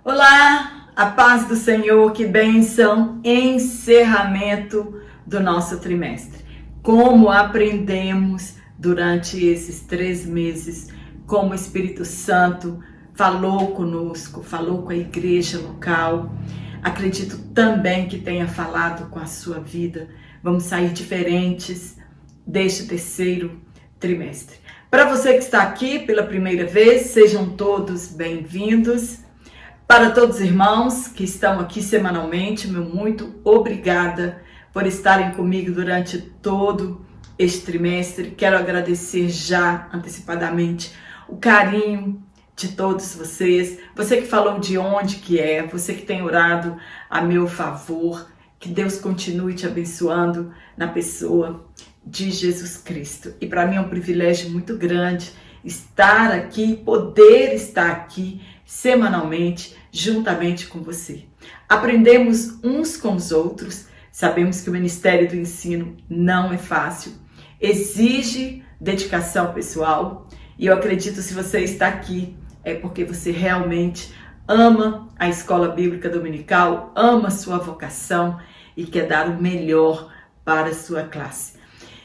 Olá, a paz do Senhor, que bênção, encerramento do nosso trimestre. Como aprendemos durante esses 3 meses, como o Espírito Santo falou conosco, falou com a igreja local. Acredito também que tenha falado com a sua vida. Vamos sair diferentes deste terceiro trimestre. Para você que está aqui pela primeira vez, sejam todos bem-vindos. Para todos os irmãos que estão aqui semanalmente, meu muito obrigada por estarem comigo durante todo este trimestre. Quero agradecer já antecipadamente o carinho de todos vocês. Você que falou de onde que é, você que tem orado a meu favor. Que Deus continue te abençoando na pessoa de Jesus Cristo. E para mim é um privilégio muito grande estar aqui, poder estar aqui semanalmente, juntamente com você. Aprendemos uns com os outros, sabemos que o Ministério do Ensino não é fácil, exige dedicação pessoal, e eu acredito se você está aqui, é porque você realmente ama a Escola Bíblica Dominical, ama a sua vocação e quer dar o melhor para a sua classe.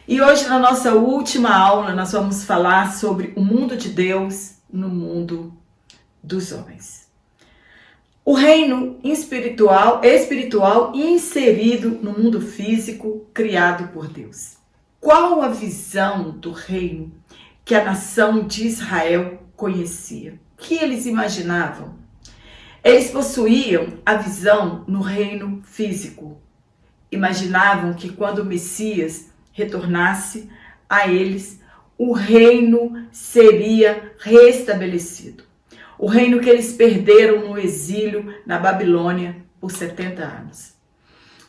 E hoje, na nossa última aula, nós vamos falar sobre o mundo de Deus no mundo dos homens. O reino espiritual inserido no mundo físico criado por Deus. Qual a visão do reino que a nação de Israel conhecia? O que eles imaginavam? Eles possuíam a visão no reino físico. Imaginavam que quando o Messias retornasse a eles, o reino seria restabelecido. O reino que eles perderam no exílio na Babilônia por 70 anos.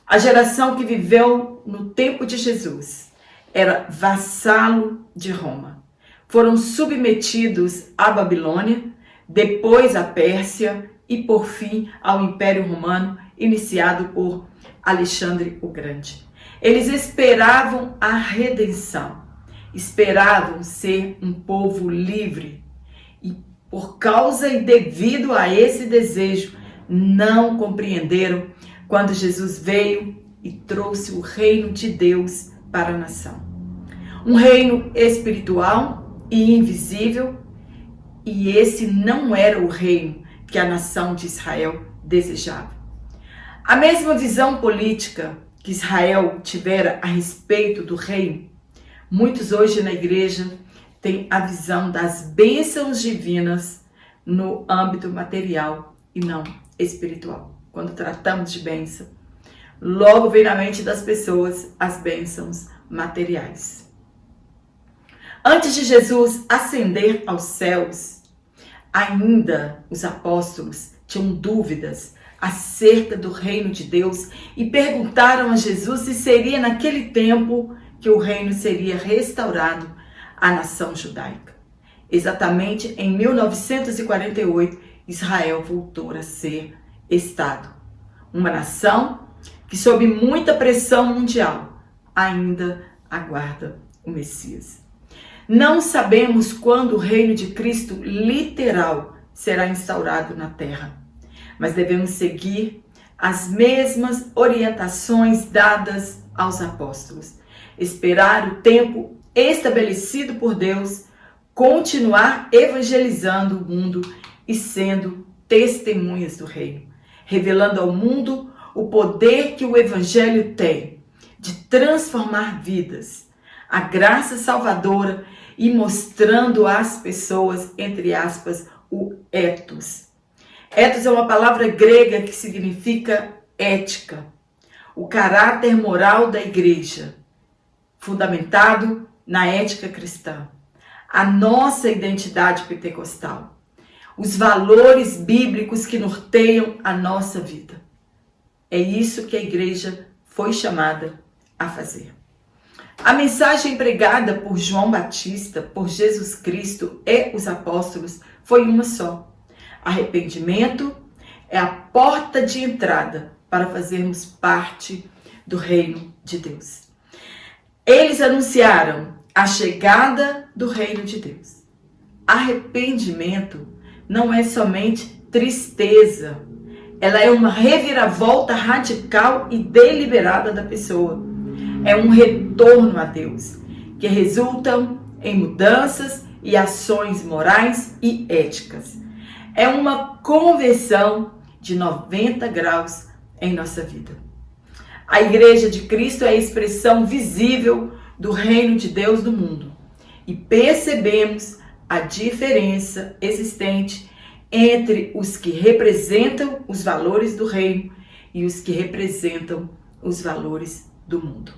A geração que viveu no tempo de Jesus era vassalo de Roma. Foram submetidos à Babilônia, depois à Pérsia e por fim ao Império Romano, iniciado por Alexandre o Grande. Eles esperavam a redenção, esperavam ser um povo livre. E por causa e devido a esse desejo, não compreenderam quando Jesus veio e trouxe o reino de Deus para a nação. Um reino espiritual e invisível, e esse não era o reino que a nação de Israel desejava. A mesma visão política que Israel tivera a respeito do reino, muitos hoje na igreja têm a visão das bênçãos divinas no âmbito material e não espiritual. Quando tratamos de bênção, logo vem na mente das pessoas as bênçãos materiais. Antes de Jesus ascender aos céus, ainda os apóstolos tinham dúvidas acerca do reino de Deus e perguntaram a Jesus se seria naquele tempo que o reino seria restaurado à nação judaica. Exatamente em 1948, Israel voltou a ser Estado. Uma nação que, sob muita pressão mundial, ainda aguarda o Messias. Não sabemos quando o reino de Cristo literal será instaurado na terra, mas devemos seguir as mesmas orientações dadas aos apóstolos. Esperar o tempo estabelecido por Deus, continuar evangelizando o mundo e sendo testemunhas do reino, revelando ao mundo o poder que o evangelho tem de transformar vidas, a graça salvadora e mostrando às pessoas, entre aspas, o ethos. Ethos é uma palavra grega que significa ética, o caráter moral da igreja, fundamentado na ética cristã, a nossa identidade pentecostal, os valores bíblicos que norteiam a nossa vida. É isso que a igreja foi chamada a fazer. A mensagem pregada por João Batista, por Jesus Cristo e os apóstolos foi uma só. Arrependimento é a porta de entrada para fazermos parte do reino de Deus. Eles anunciaram a chegada do reino de Deus. Arrependimento não é somente tristeza. Ela é uma reviravolta radical e deliberada da pessoa. É um retorno a Deus, que resultam em mudanças e ações morais e éticas. É uma conversão de 90 graus em nossa vida. A Igreja de Cristo é a expressão visível do reino de Deus no mundo. E percebemos a diferença existente entre os que representam os valores do reino e os que representam os valores do mundo.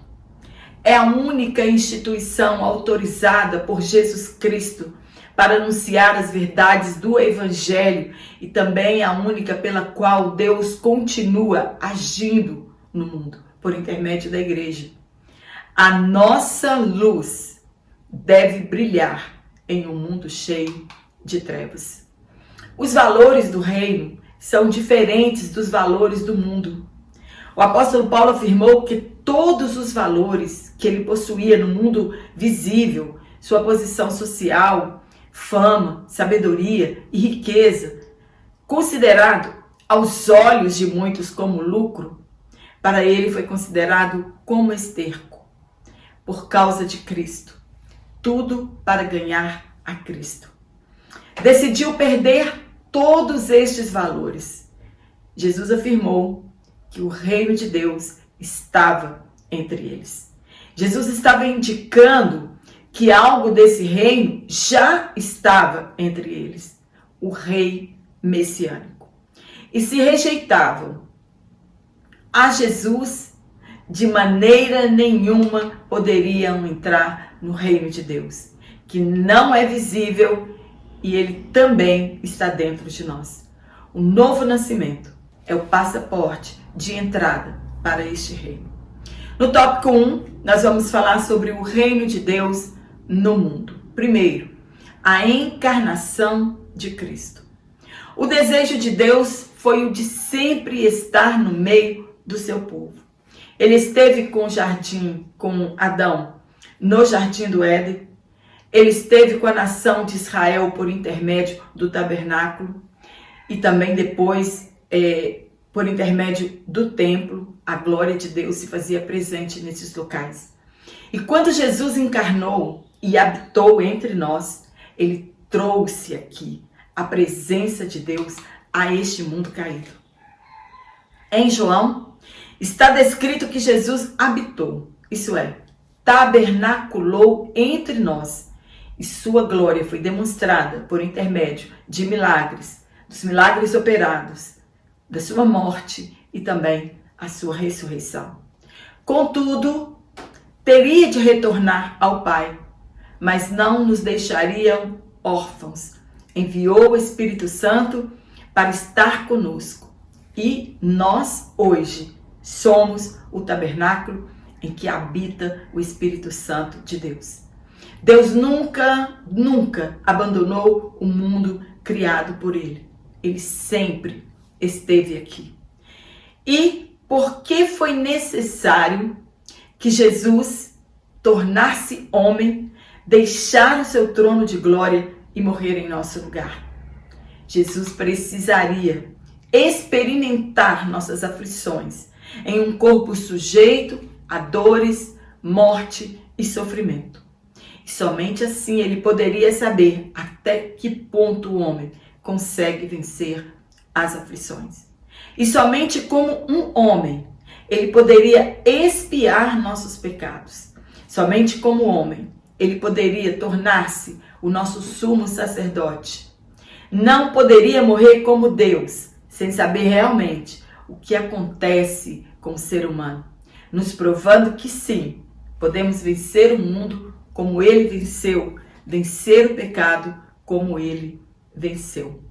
É a única instituição autorizada por Jesus Cristo para anunciar as verdades do Evangelho e também a única pela qual Deus continua agindo no mundo, por intermédio da igreja. A nossa luz deve brilhar em um mundo cheio de trevas. Os valores do reino são diferentes dos valores do mundo. O apóstolo Paulo afirmou que todos os valores que ele possuía no mundo visível, sua posição social, fama, sabedoria e riqueza, considerado aos olhos de muitos como lucro, para ele foi considerado como esterco, por causa de Cristo. Tudo para ganhar a Cristo. Decidiu perder todos estes valores. Jesus afirmou que o reino de Deus estava entre eles. Jesus estava indicando que algo desse reino já estava entre eles, o rei messiânico. E se rejeitavam a Jesus, de maneira nenhuma poderiam entrar no reino de Deus, que não é visível e ele também está dentro de nós. O novo nascimento é o passaporte de entrada para este reino. No tópico 1, nós vamos falar sobre o reino de Deus no mundo. Primeiro, a encarnação de Cristo. O desejo de Deus foi o de sempre estar no meio do seu povo. Ele esteve com Adão no jardim do Éden. Ele esteve com a nação de Israel por intermédio do tabernáculo e também depois por intermédio do templo. A glória de Deus se fazia presente nesses locais. E quando Jesus encarnou e habitou entre nós, ele trouxe aqui a presença de Deus a este mundo caído. Em João, está descrito que Jesus habitou, isso é, tabernaculou entre nós, e sua glória foi demonstrada por intermédio de milagres, dos milagres operados, da sua morte e também a sua ressurreição. Contudo, teria de retornar ao Pai, mas não nos deixaria órfãos. Enviou o Espírito Santo para estar conosco. E nós, hoje, somos o tabernáculo em que habita o Espírito Santo de Deus. Deus nunca abandonou o mundo criado por Ele. Ele sempre esteve aqui. E por que foi necessário que Jesus tornasse homem, deixar o seu trono de glória e morrer em nosso lugar? Jesus precisaria experimentar nossas aflições em um corpo sujeito a dores, morte e sofrimento. E somente assim ele poderia saber até que ponto o homem consegue vencer as aflições. E somente como um homem ele poderia expiar nossos pecados. Somente como homem ele poderia tornar-se o nosso sumo sacerdote. Não poderia morrer como Deus, sem saber realmente o que acontece com o ser humano, nos provando que sim, podemos vencer o mundo como ele venceu, vencer o pecado como ele venceu.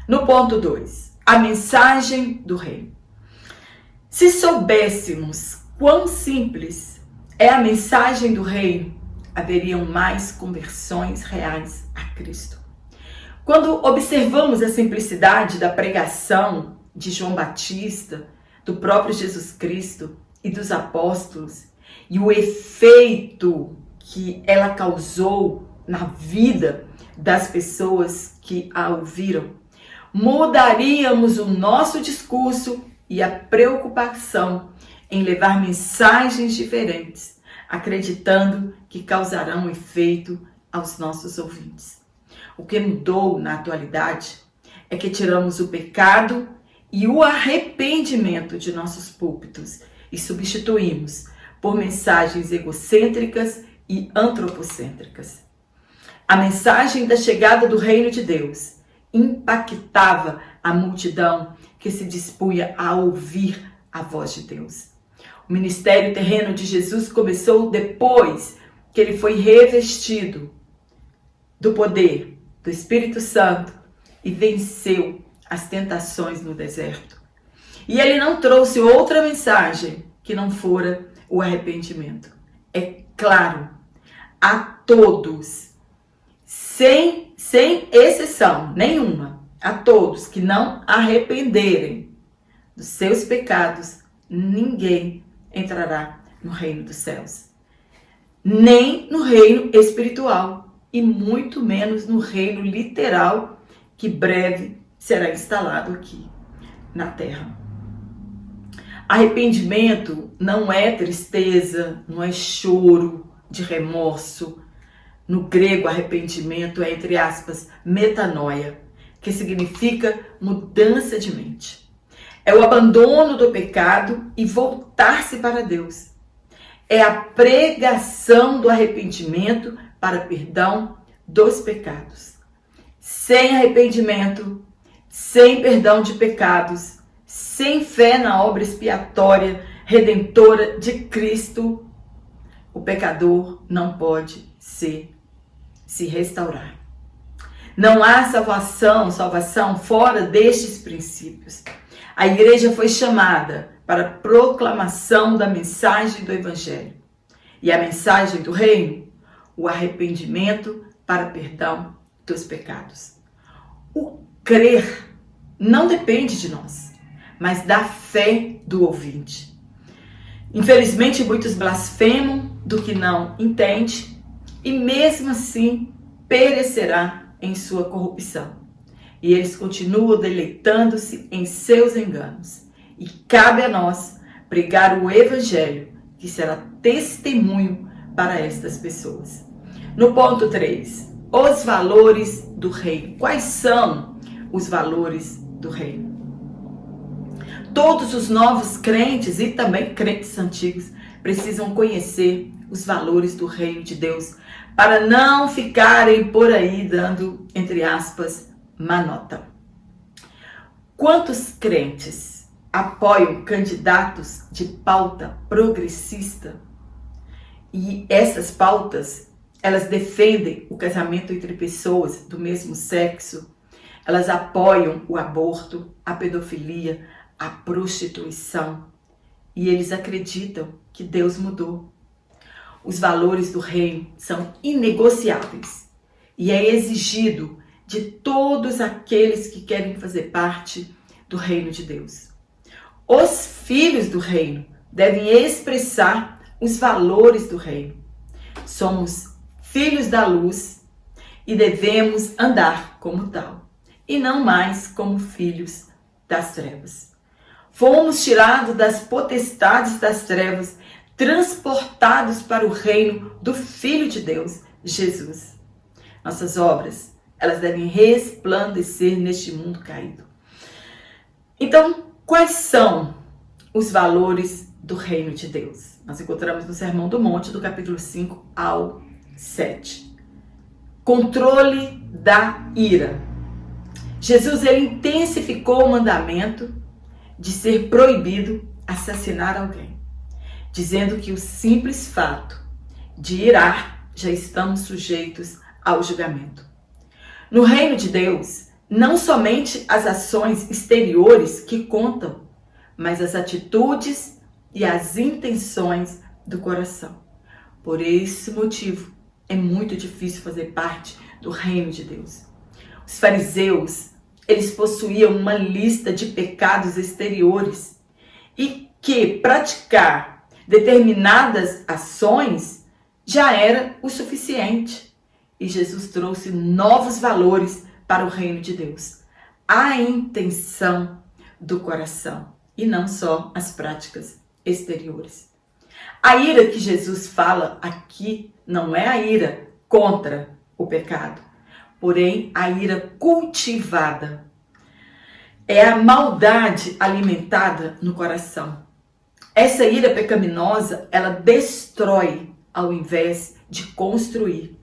No ponto 2, a mensagem do reino. Se soubéssemos quão simples é a mensagem do reino, haveriam mais conversões reais a Cristo. Quando observamos a simplicidade da pregação de João Batista, do próprio Jesus Cristo e dos apóstolos, e o efeito que ela causou na vida das pessoas que a ouviram, mudaríamos o nosso discurso e a preocupação em levar mensagens diferentes, acreditando que causarão efeito aos nossos ouvintes. O que mudou na atualidade é que tiramos o pecado e o arrependimento de nossos púlpitos e substituímos por mensagens egocêntricas e antropocêntricas. A mensagem da chegada do reino de Deus impactava a multidão que se dispunha a ouvir a voz de Deus. O ministério terreno de Jesus começou depois que ele foi revestido do poder do Espírito Santo e venceu as tentações no deserto. E ele não trouxe outra mensagem que não fora o arrependimento. É claro, a todos, sem exceção nenhuma, a todos que não arrependerem dos seus pecados, ninguém entrará no reino dos céus. Nem no reino espiritual e muito menos no reino literal que breve será instalado aqui na terra. Arrependimento não é tristeza, não é choro de remorso. No grego, arrependimento é, entre aspas, metanoia, que significa mudança de mente. É o abandono do pecado e voltar-se para Deus. É a pregação do arrependimento para perdão dos pecados. Sem arrependimento, sem perdão de pecados, sem fé na obra expiatória, redentora de Cristo, o pecador não pode se restaurar. Não há salvação fora destes princípios. A igreja foi chamada para a proclamação da mensagem do Evangelho. E a mensagem do reino, o arrependimento para perdão dos pecados. O crer não depende de nós, mas da fé do ouvinte. Infelizmente, muitos blasfemam do que não entende e mesmo assim perecerá em sua corrupção. E eles continuam deleitando-se em seus enganos. E cabe a nós pregar o Evangelho, que será testemunho para estas pessoas. No ponto 3, os valores do reino. Quais são os valores do reino? Todos os novos crentes e também crentes antigos precisam conhecer os valores do reino de Deus para não ficarem por aí dando, entre aspas, má nota. Quantos crentes apoiam candidatos de pauta progressista? E essas pautas, elas defendem o casamento entre pessoas do mesmo sexo, elas apoiam o aborto, a pedofilia, a prostituição. E eles acreditam que Deus mudou. Os valores do reino são inegociáveis e é exigido de todos aqueles que querem fazer parte do reino de Deus. Os filhos do reino devem expressar os valores do reino. Somos filhos da luz e devemos andar como tal, e não mais como filhos das trevas. Fomos tirados das potestades das trevas, transportados para o reino do Filho de Deus, Jesus. Nossas obras, elas devem resplandecer neste mundo caído. Então, quais são os valores do reino de Deus? Nós encontramos no Sermão do Monte, do capítulo 5 ao 7. Controle da ira. Jesus, ele intensificou o mandamento de ser proibido assassinar alguém, dizendo que o simples fato de irar já estamos sujeitos ao julgamento. No reino de Deus, não somente as ações exteriores que contam, mas as atitudes e as intenções do coração. Por esse motivo, é muito difícil fazer parte do reino de Deus. Os fariseus, eles possuíam uma lista de pecados exteriores e que praticar determinadas ações já era o suficiente. E Jesus trouxe novos valores para o reino de Deus. a intenção do coração e não só as práticas exteriores. A ira que Jesus fala aqui não é a ira contra o pecado, porém a ira cultivada. É a maldade alimentada no coração. Essa ira pecaminosa, ela destrói ao invés de construir.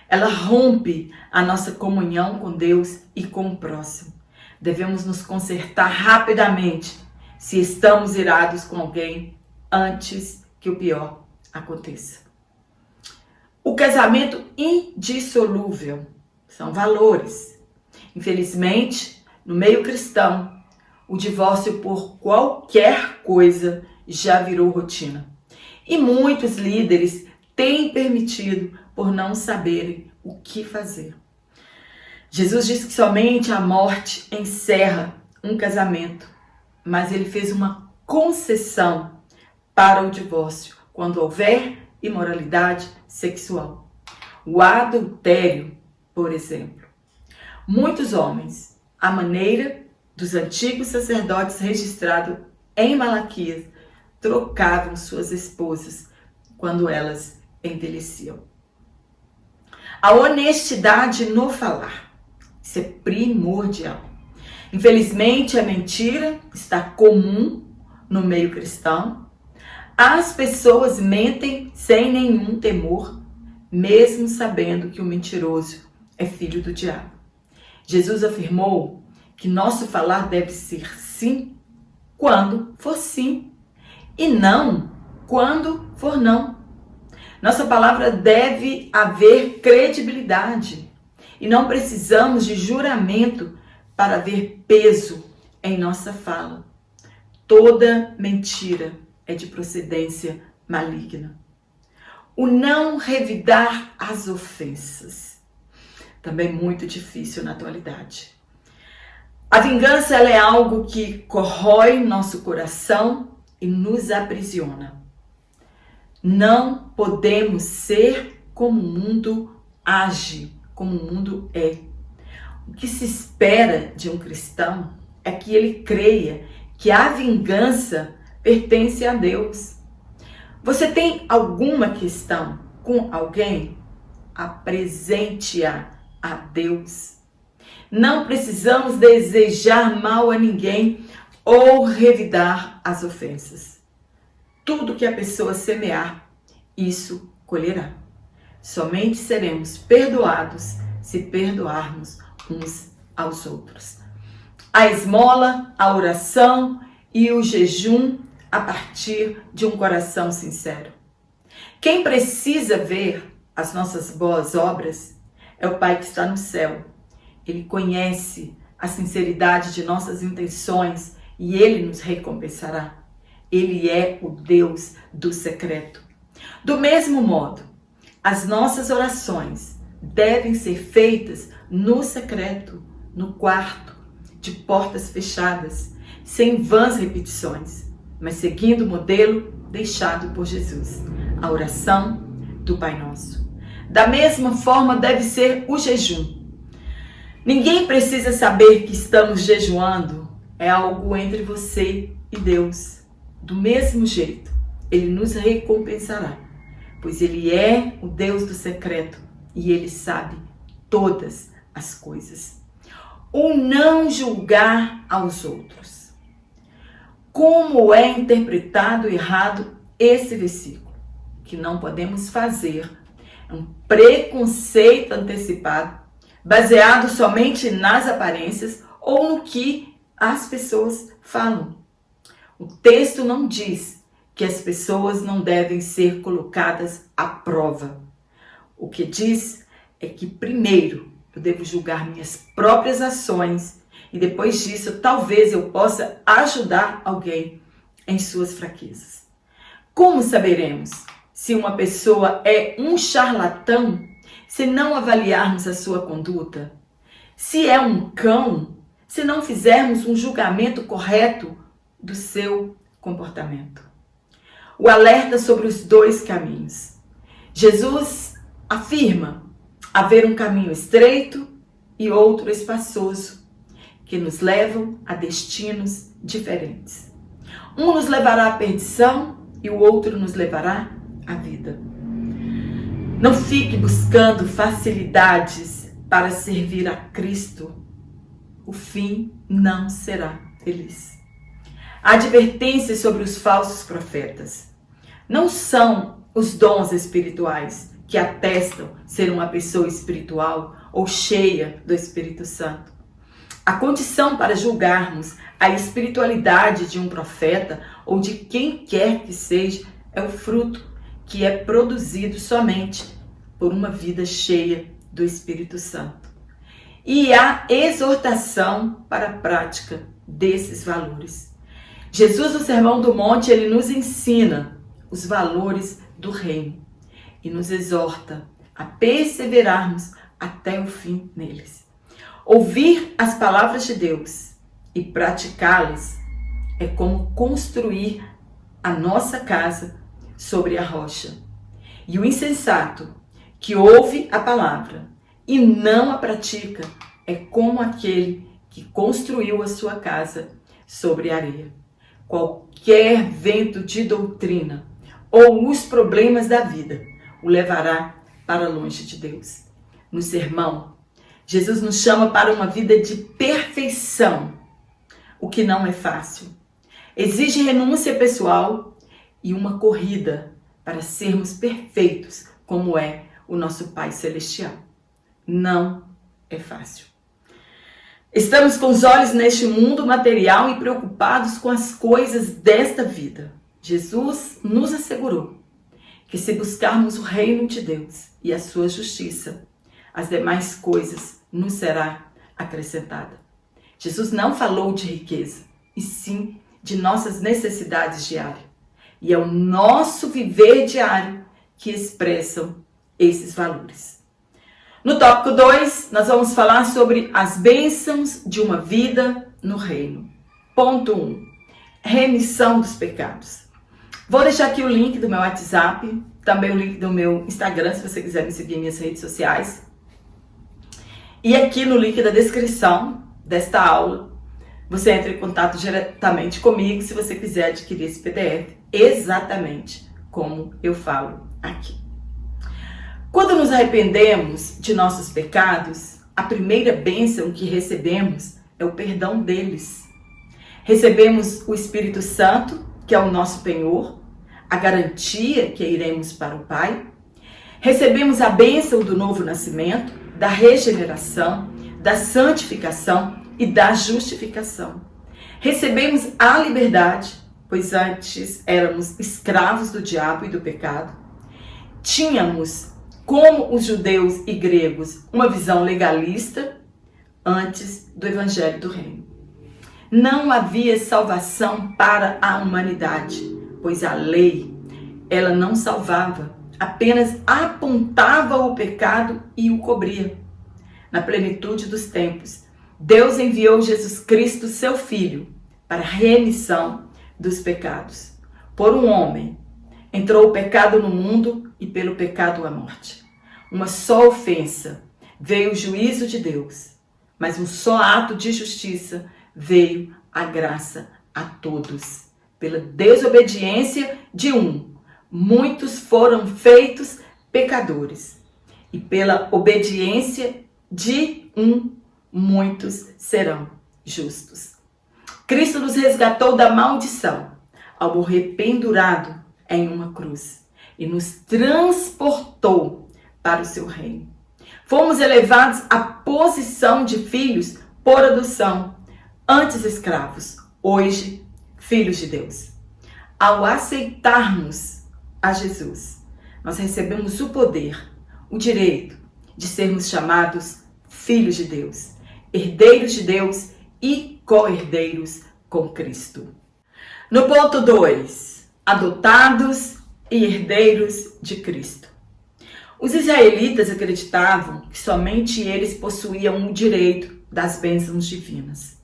Ela rompe a nossa comunhão com Deus e com o próximo. Devemos nos consertar rapidamente se estamos irados com alguém antes que o pior aconteça. O casamento indissolúvel são valores. Infelizmente, no meio cristão, o divórcio por qualquer coisa já virou rotina. E muitos líderes têm permitido por não saberem o que fazer. Jesus disse que somente a morte encerra um casamento, mas ele fez uma concessão para o divórcio quando houver imoralidade sexual. O adultério, por exemplo. Muitos homens, à maneira dos antigos sacerdotes registrados em Malaquias, trocavam suas esposas quando elas envelheciam. A honestidade no falar, isso é primordial. Infelizmente, a mentira está comum no meio cristão. As pessoas mentem sem nenhum temor, mesmo sabendo que o mentiroso é filho do diabo. Jesus afirmou que nosso falar deve ser sim quando for sim e não quando for não. Nossa palavra deve haver credibilidade e não precisamos de juramento para haver peso em nossa fala. Toda mentira é de procedência maligna. O não revidar as ofensas, também muito difícil na atualidade. A vingança ela é algo que corrói nosso coração e nos aprisiona. Não podemos ser como o mundo age, como o mundo é. O que se espera de um cristão é que ele creia que a vingança pertence a Deus. Você tem alguma questão com alguém? Apresente-a a Deus. Não precisamos desejar mal a ninguém ou revidar as ofensas. Tudo que a pessoa semear, isso colherá. Somente seremos perdoados se perdoarmos uns aos outros. A esmola, a oração e o jejum a partir de um coração sincero. Quem precisa ver as nossas boas obras é o Pai que está no céu. Ele conhece a sinceridade de nossas intenções e Ele nos recompensará. Ele é o Deus do secreto. Do mesmo modo, as nossas orações devem ser feitas no secreto, no quarto, de portas fechadas, sem vãs repetições, mas seguindo o modelo deixado por Jesus, a oração do Pai Nosso. Da mesma forma deve ser o jejum. Ninguém precisa saber que estamos jejuando, é algo entre você e Deus. Do mesmo jeito, Ele nos recompensará, pois Ele é o Deus do secreto e Ele sabe todas as coisas. O não julgar aos outros. Como é interpretado errado esse versículo? Que não podemos fazer um preconceito antecipado, baseado somente nas aparências ou no que as pessoas falam. O texto não diz que as pessoas não devem ser colocadas à prova. O que diz é que primeiro eu devo julgar minhas próprias ações e depois disso talvez eu possa ajudar alguém em suas fraquezas. Como saberemos se uma pessoa é um charlatão se não avaliarmos a sua conduta? Se é um cão, se não fizermos um julgamento correto do seu comportamento? O alerta sobre os dois caminhos. Jesus afirma haver um caminho estreito e outro espaçoso, que nos levam a destinos diferentes. Um nos levará à perdição e o outro nos levará à vida. Não fique buscando facilidades para servir a Cristo. O fim não será feliz. A advertência sobre os falsos profetas. Não são os dons espirituais que atestam ser uma pessoa espiritual ou cheia do Espírito Santo. A condição para julgarmos a espiritualidade de um profeta ou de quem quer que seja é o fruto que é produzido somente por uma vida cheia do Espírito Santo. E a exortação para a prática desses valores. Jesus, no Sermão do Monte, ele nos ensina os valores do reino e nos exorta a perseverarmos até o fim neles. Ouvir as palavras de Deus e praticá-las é como construir a nossa casa sobre a rocha. E o insensato que ouve a palavra e não a pratica é como aquele que construiu a sua casa sobre a areia. Qualquer vento de doutrina ou os problemas da vida o levará para longe de Deus. No sermão, Jesus nos chama para uma vida de perfeição, o que não é fácil. Exige renúncia pessoal e uma corrida para sermos perfeitos, como é o nosso Pai Celestial. Não é fácil. Estamos com os olhos neste mundo material e preocupados com as coisas desta vida. Jesus nos assegurou que se buscarmos o reino de Deus e a sua justiça, as demais coisas nos será acrescentada. Jesus não falou de riqueza, e sim de nossas necessidades diárias. E é o nosso viver diário que expressam esses valores. No tópico 2, nós vamos falar sobre as bênçãos de uma vida no reino. Ponto 1. Remissão dos pecados. Vou deixar aqui o link do meu WhatsApp, também o link do meu Instagram, se você quiser me seguir em minhas redes sociais. E aqui no link da descrição desta aula, você entra em contato diretamente comigo se você quiser adquirir esse PDF, exatamente como eu falo aqui. Quando nos arrependemos de nossos pecados, a primeira bênção que recebemos é o perdão deles. Recebemos o Espírito Santo, que é o nosso penhor, a garantia que iremos para o Pai. Recebemos a bênção do novo nascimento, da regeneração, da santificação e da justificação. Recebemos a liberdade, pois antes éramos escravos do diabo e do pecado. Tínhamos, como os judeus e gregos, uma visão legalista antes do Evangelho do Reino. Não havia salvação para a humanidade, pois a lei, ela não salvava, apenas apontava o pecado e o cobria. Na plenitude dos tempos, Deus enviou Jesus Cristo, seu Filho, para a remissão dos pecados. Por um homem, entrou o pecado no mundo e pelo pecado a morte. Uma só ofensa veio o juízo de Deus, mas um só ato de justiça veio a graça a todos. Pela desobediência de um, muitos foram feitos pecadores. E pela obediência de um, muitos serão justos. Cristo nos resgatou da maldição ao morrer pendurado em uma cruz e nos transportou para o seu reino. Fomos elevados à posição de filhos por adoção, antes escravos, hoje filhos de Deus. Ao aceitarmos a Jesus, nós recebemos o poder, o direito de sermos chamados filhos de Deus, herdeiros de Deus e co-herdeiros com Cristo. No ponto 2, adotados e herdeiros de Cristo. Os israelitas acreditavam que somente eles possuíam o direito das bênçãos divinas.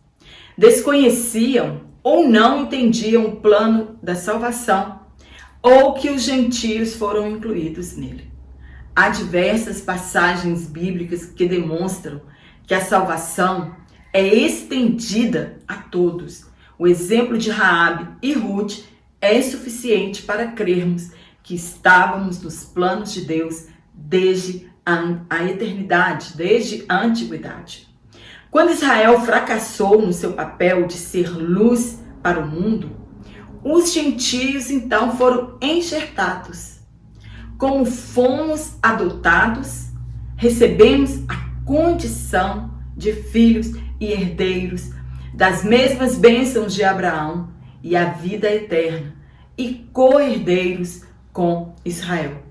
Desconheciam ou não entendiam o plano da salvação ou que os gentios foram incluídos nele. Há diversas passagens bíblicas que demonstram que a salvação é estendida a todos. O exemplo de Raabe e Ruth é suficiente para crermos que estávamos nos planos de Deus desde a eternidade, desde a antiguidade. Quando Israel fracassou no seu papel de ser luz para o mundo, os gentios então foram enxertados. Como fomos adotados, recebemos a condição de filhos e herdeiros das mesmas bênçãos de Abraão e a vida eterna, e co-herdeiros com Israel.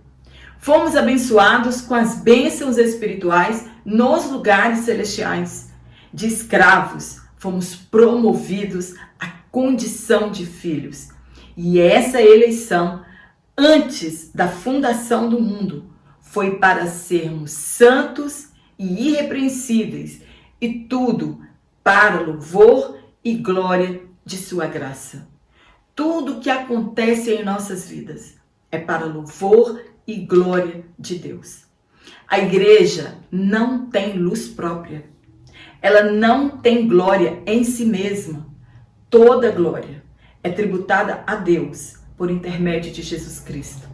Fomos abençoados com as bênçãos espirituais nos lugares celestiais. De escravos, fomos promovidos à condição de filhos. E essa eleição, antes da fundação do mundo, foi para sermos santos e irrepreensíveis, e tudo para louvor e glória de sua graça. Tudo que acontece em nossas vidas é para louvor e glória de Deus. A igreja não tem luz própria. Ela não tem glória em si mesma. Toda glória é tributada a Deus por intermédio de Jesus Cristo.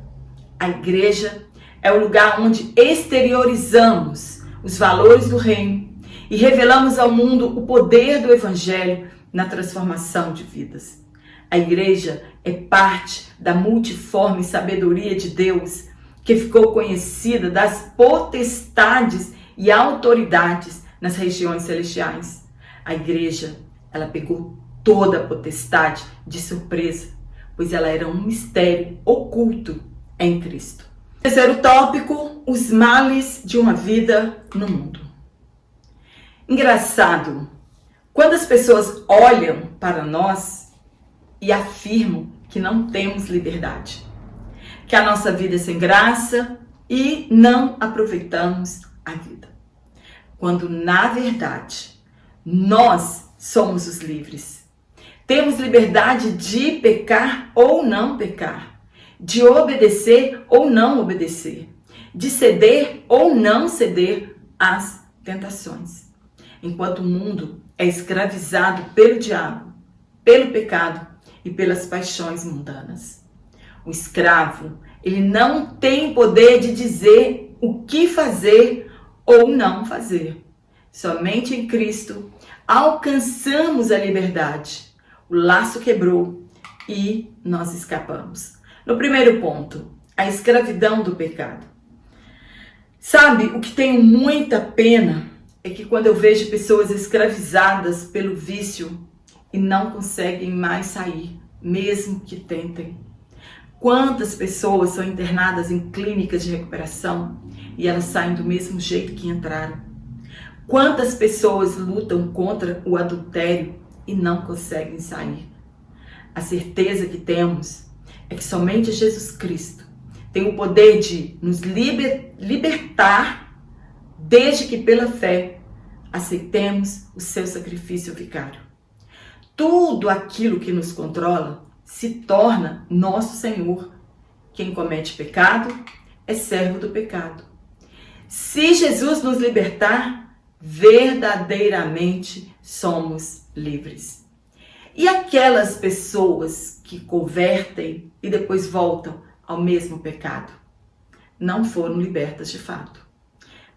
A igreja é o lugar onde exteriorizamos os valores do reino e revelamos ao mundo o poder do evangelho na transformação de vidas. A igreja é parte da multiforme sabedoria de Deus, que ficou conhecida das potestades e autoridades nas regiões celestiais. A igreja, ela pegou toda a potestade de surpresa, pois ela era um mistério oculto em Cristo. Terceiro tópico, os males de uma vida no mundo. Engraçado, quando as pessoas olham para nós e afirmam que não temos liberdade, que a nossa vida é sem graça e não aproveitamos a vida. Quando, na verdade, nós somos os livres. Temos liberdade de pecar ou não pecar, de obedecer ou não obedecer, de ceder ou não ceder às tentações. Enquanto o mundo é escravizado pelo diabo, pelo pecado e pelas paixões mundanas. O escravo, ele não tem poder de dizer o que fazer ou não fazer. Somente em Cristo alcançamos a liberdade. O laço quebrou e nós escapamos. No primeiro ponto, a escravidão do pecado. Sabe, o que tenho muita pena é que quando eu vejo pessoas escravizadas pelo vício e não conseguem mais sair, mesmo que tentem. Quantas pessoas são internadas em clínicas de recuperação e elas saem do mesmo jeito que entraram? Quantas pessoas lutam contra o adultério e não conseguem sair? A certeza que temos é que somente Jesus Cristo tem o poder de nos libertar, desde que pela fé aceitemos o seu sacrifício vicário. Tudo aquilo que nos controla se torna nosso Senhor. Quem comete pecado é servo do pecado. Se Jesus nos libertar, verdadeiramente somos livres. E aquelas pessoas que convertem e depois voltam ao mesmo pecado, não foram libertas de fato.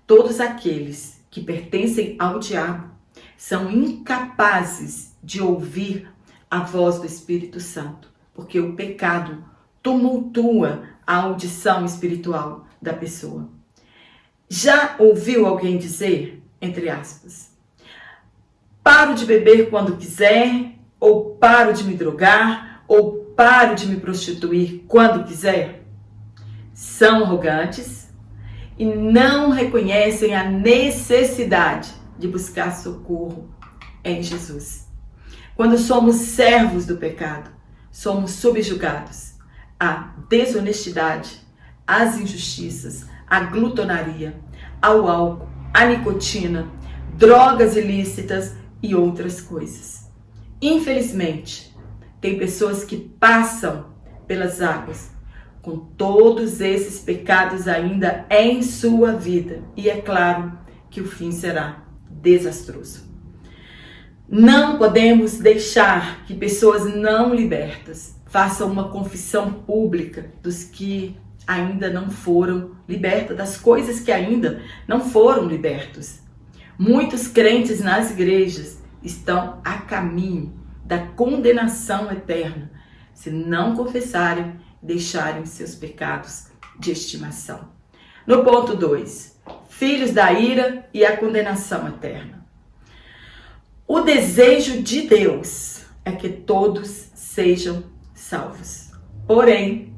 Todos aqueles que pertencem ao diabo são incapazes de ouvir a voz do Espírito Santo, porque o pecado tumultua a audição espiritual da pessoa. Já ouviu alguém dizer, entre aspas, paro de beber quando quiser, ou paro de me drogar, ou paro de me prostituir quando quiser? São arrogantes e não reconhecem a necessidade de buscar socorro em Jesus. Quando somos servos do pecado, somos subjugados à desonestidade, às injustiças, à glutonaria, ao álcool, à nicotina, drogas ilícitas e outras coisas. Infelizmente, tem pessoas que passam pelas águas com todos esses pecados ainda em sua vida. E é claro que o fim será desastroso. Não podemos deixar que pessoas não libertas façam uma confissão pública dos que ainda não foram libertas, das coisas que ainda não foram libertos. Muitos crentes nas igrejas estão a caminho da condenação eterna se não confessarem e deixarem seus pecados de estimação. No ponto 2, filhos da ira e a condenação eterna. O desejo de Deus é que todos sejam salvos. Porém,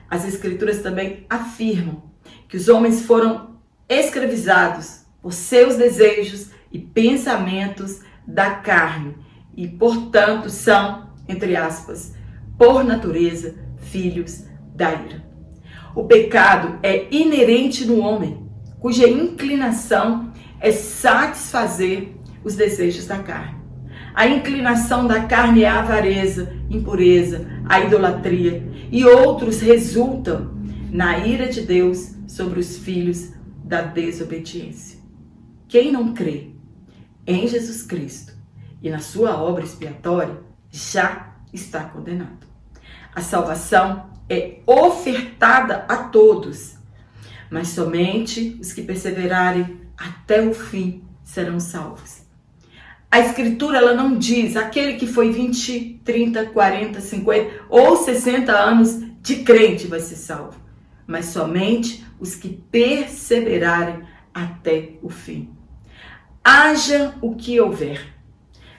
as Escrituras também afirmam que os homens foram escravizados por seus desejos e pensamentos da carne e, portanto, são, entre aspas, por natureza, filhos da ira. O pecado é inerente no homem, cuja inclinação é satisfazer os desejos da carne. A inclinação da carne é a avareza, impureza, a idolatria e outros resultam na ira de Deus sobre os filhos da desobediência. Quem não crê em Jesus Cristo e na sua obra expiatória já está condenado. A salvação é ofertada a todos, mas somente os que perseverarem até o fim serão salvos. A Escritura ela não diz aquele que foi 20, 30, 40, 50 ou 60 anos de crente vai ser salvo, mas somente os que perseverarem até o fim. Haja o que houver,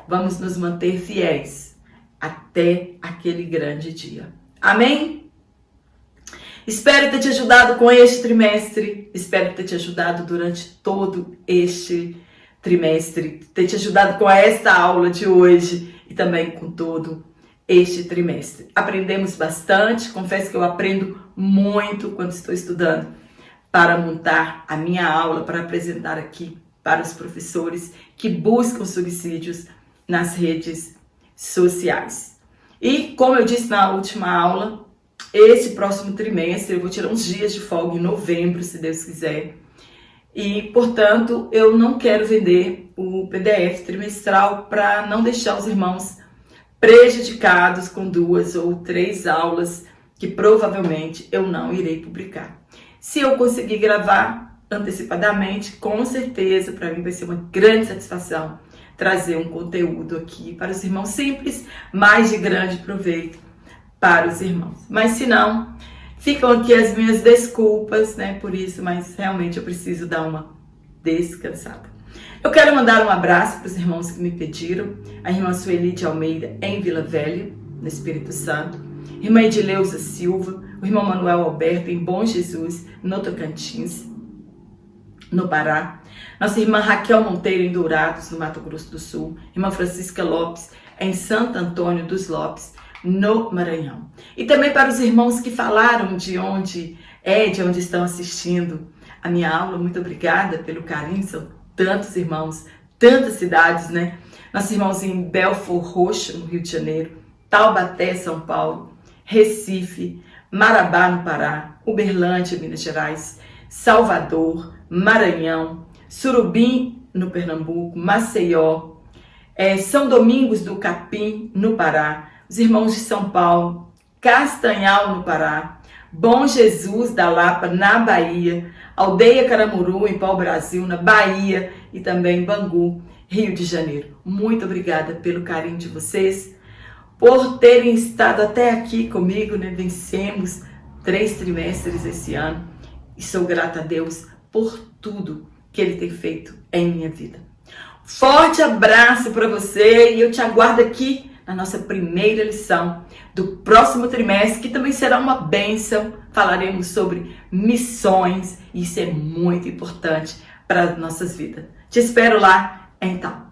vamos nos manter fiéis até aquele grande dia. Amém? Espero ter te ajudado com este trimestre, espero ter te ajudado durante todo este trimestre, ter te ajudado com esta aula de hoje e também com todo este trimestre. Aprendemos bastante, confesso que eu aprendo muito quando estou estudando para montar a minha aula, para apresentar aqui para os professores que buscam subsídios nas redes sociais. E como eu disse na última aula, esse próximo trimestre eu vou tirar uns dias de folga em novembro, se Deus quiser. E, portanto, eu não quero vender o PDF trimestral para não deixar os irmãos prejudicados com 2 ou 3 aulas que provavelmente eu não irei publicar. Se eu conseguir gravar antecipadamente, com certeza, para mim vai ser uma grande satisfação trazer um conteúdo aqui para os irmãos simples, mas de grande proveito para os irmãos. Mas se não, ficam aqui as minhas desculpas, né, por isso, mas realmente eu preciso dar uma descansada. Eu quero mandar um abraço para os irmãos que me pediram, a irmã Sueli de Almeida, em Vila Velha, no Espírito Santo, irmã Edileuza Silva, o irmão Manuel Alberto, em Bom Jesus, no Tocantins, no Pará, nossa irmã Raquel Monteiro, em Dourados, no Mato Grosso do Sul, irmã Francisca Lopes, em Santo Antônio dos Lopes, no Maranhão. E também para os irmãos que falaram de onde estão assistindo a minha aula, muito obrigada pelo carinho, são tantos irmãos, tantas cidades, né? Nossos irmãos em Belfort Roxo, no Rio de Janeiro, Taubaté, São Paulo, Recife, Marabá, no Pará, Uberlândia, Minas Gerais, Salvador, Maranhão, Surubim, no Pernambuco, Maceió, São Domingos do Capim, no Pará, os irmãos de São Paulo, Castanhal, no Pará, Bom Jesus da Lapa, na Bahia, Aldeia Caramuru, em Pau-Brasil, na Bahia, e também Bangu, Rio de Janeiro. Muito obrigada pelo carinho de vocês, por terem estado até aqui comigo, né? Vencemos 3 trimestres esse ano e sou grata a Deus por tudo que Ele tem feito em minha vida. Forte abraço para você e eu te aguardo aqui na nossa primeira lição do próximo trimestre, que também será uma bênção. Falaremos sobre missões e isso é muito importante para as nossas vidas. Te espero lá, então.